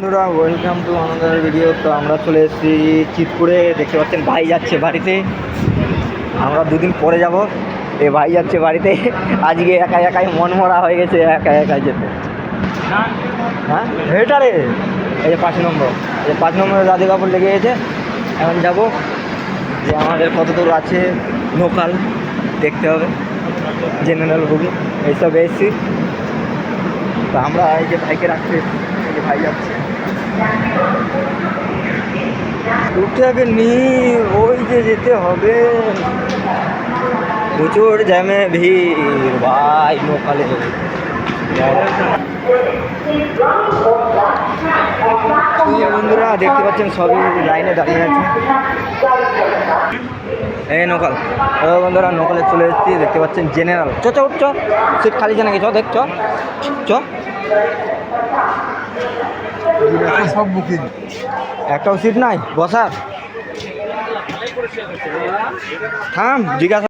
বন্ধুরা welcome to another video. তো আমরা চলে এসেছি চিতপুরে, দেখতে পাচ্ছেন ভাই যাচ্ছে বাড়িতে। আমরা দুদিন পরে যাব। এ ভাই যাচ্ছে বাড়িতে। আজকে একা একাই মন মরা হয়ে গেছে, একা একাই যেতে। হ্যাঁ হেটারে এই যে 5 নম্বর, এই 5 নম্বরে রাধে কাপড় লেগে গেছে। এখন যাব যে আমাদের কত দূর আছে লোকাল দেখতে হবে, জেনারেল বুকিং এইসব এসেছি। তো আমরা এই যে ভাইকে রাখতে, এই যে ভাই যাচ্ছে টুকটাকে নিয়ে ওই যে যেতে হবে। প্রচুর জ্যামে ভিড় ভাই লোকালে। বন্ধুরা দেখতে পাচ্ছেন সবই লাইনে দাঁড়িয়ে আছে। এই নোকাল, বন্ধুরা নোকালে চলে এসেছি। দেখতে পাচ্ছেন জেনারেল। চ চ উঠ, সিট খালি জানা গেছ, দেখ চ চ। সব বুকিং, একটাও সিট নাই বসার। থাম জিজ্ঞাসা